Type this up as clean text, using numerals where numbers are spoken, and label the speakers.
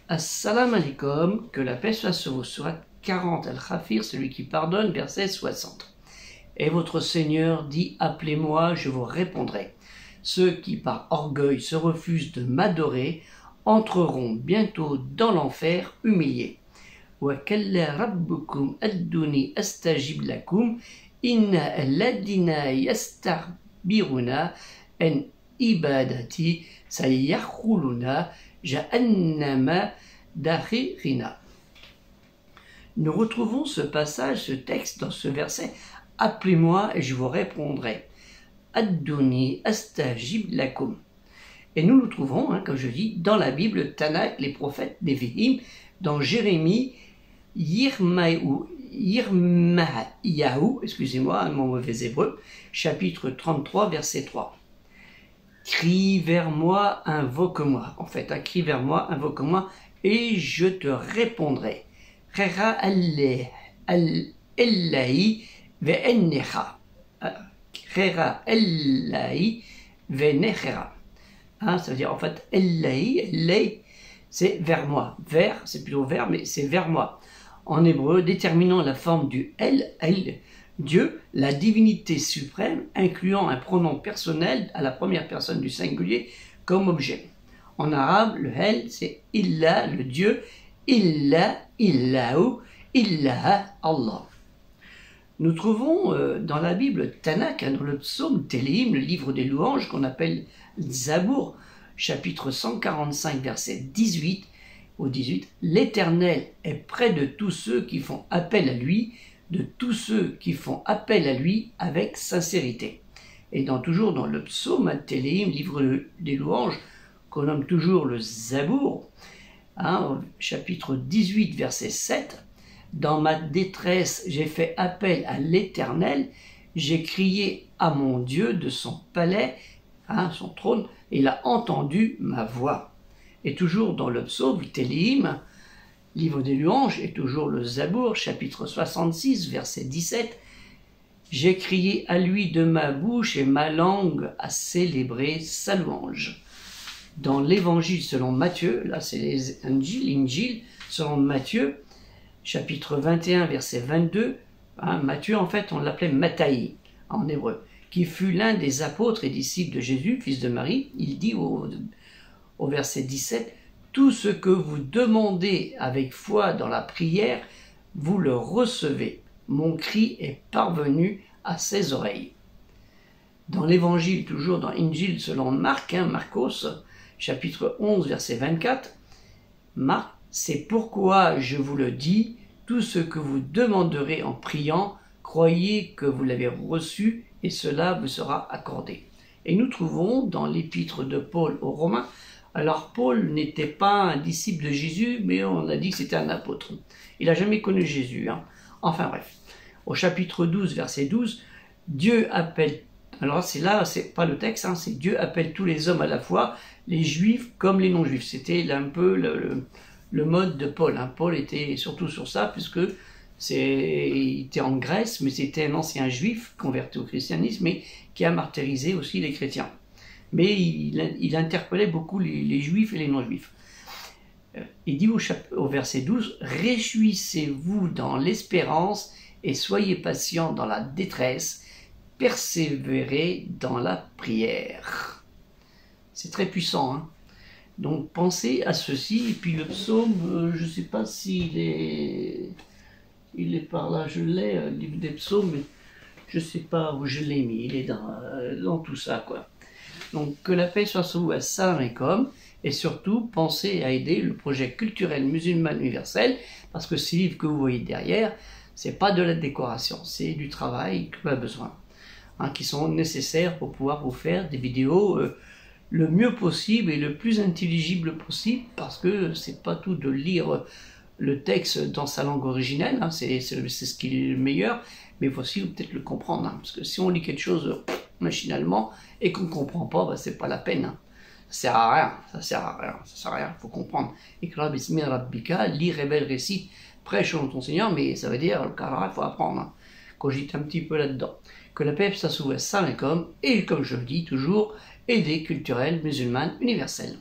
Speaker 1: Assalamu alaikum, que la paix soit sur vous. Surat 40 Al-Khafir, celui qui pardonne, verset 60. Et votre Seigneur dit, appelez-moi, je vous répondrai. Ceux qui par orgueil se refusent de m'adorer entreront bientôt dans l'enfer humiliés. Wa kalla rabbukum adduni astajib lakum inna alladina yastakbiruna an ibadati sayakhuluna jahannama dakhirina. Nous retrouvons ce passage, ce texte dans ce verset. Appelez-moi et je vous répondrai. Adduni astajib lakum. Et nous le trouvons, comme je dis, dans la Bible, Tanakh, les prophètes, Nevi'im, dans Jérémie, Yirmayahu, excusez-moi, mon mauvais hébreu, chapitre 33, verset 3. Crie vers moi, invoque-moi. En fait, crie vers moi, invoque-moi, et je te répondrai. Khera Allahi ve'ennecha. Khera Allahi ve'nechera. Ça veut dire en fait Allahi, c'est vers moi. Vers, c'est plutôt vers, mais c'est vers moi. En hébreu, déterminant la forme du El, Dieu, la divinité suprême, incluant un pronom personnel à la première personne du singulier comme objet. En arabe, le El, c'est Illa, le Dieu, Illa, Illahu, Illah, Allah. Nous trouvons dans la Bible Tanakh, dans le psaume Télim, le livre des louanges qu'on appelle Zabour, chapitre 145, verset 18 au 18, l'Éternel est près de tous ceux qui font appel à lui, de tous ceux qui font appel à lui avec sincérité. Et toujours dans le psaume Télim, livre des louanges, qu'on nomme toujours le Zabour, chapitre 18, verset 7, dans ma détresse, j'ai fait appel à l'Éternel, j'ai crié à mon Dieu de son palais, son trône, et il a entendu ma voix. Et toujours dans le psaume Télim, livre des louanges, et toujours le Zabour, chapitre 66, verset 17, j'ai crié à lui de ma bouche et ma langue a célébré sa louange. Dans l'évangile selon Matthieu, là c'est l'Injil selon Matthieu, chapitre 21, verset 22, Matthieu en fait on l'appelait Matthaï en hébreu, qui fut l'un des apôtres et disciples de Jésus, fils de Marie. Il dit au verset 17, « Tout ce que vous demandez avec foi dans la prière, vous le recevez. Mon cri est parvenu à ses oreilles. » Dans l'évangile, toujours dans Injil selon Marc, Marcos, chapitre 11, verset 24, Marc, « C'est pourquoi je vous le dis, tout ce que vous demanderez en priant, croyez que vous l'avez reçu et cela vous sera accordé. » Et nous trouvons dans l'épître de Paul aux Romains, alors Paul n'était pas un disciple de Jésus, mais on a dit que c'était un apôtre. Il n'a jamais connu Jésus. Enfin bref, au chapitre 12, verset 12, Dieu appelle, alors c'est là, c'est pas le texte, c'est Dieu appelle tous les hommes à la fois, les juifs comme les non-juifs. C'était un peu le mode de Paul. Paul était surtout sur ça, puisque il était en Grèce, mais c'était un ancien juif converti au christianisme, mais qui a martyrisé aussi les chrétiens. Mais il interpellait beaucoup les juifs et les non-juifs. Il dit au verset 12, « Réjouissez-vous dans l'espérance et soyez patients dans la détresse, persévérez dans la prière. » C'est très puissant. Donc pensez à ceci. Et puis le psaume, je ne sais pas s'il est... Il est par là, je l'ai, le livre des psaumes, mais je ne sais pas où je l'ai mis. Il est dans tout ça, quoi. Donc, que la paix soit sur vous, assalamu alaikum, et surtout, pensez à aider le projet culturel musulman universel, parce que ces livres que vous voyez derrière, c'est pas de la décoration, c'est du travail que l'on a besoin, qui sont nécessaires pour pouvoir vous faire des vidéos le mieux possible et le plus intelligible possible, parce que c'est pas tout de lire le texte dans sa langue originelle, c'est ce qui est le meilleur, mais il faut aussi peut-être le comprendre, parce que si on lit quelque chose machinalement et qu'on ne comprend pas, c'est pas la peine. Ça sert à rien, il faut comprendre. Iqra bismi rabbika, lis, révèle, récite, prêche au nom de ton Seigneur, mais ça veut dire, il faut apprendre. Cogite un petit peu là-dedans. Que la paix, ça s'ouvre, ça comme, et comme je le dis toujours, aider culturelle musulmane universelle.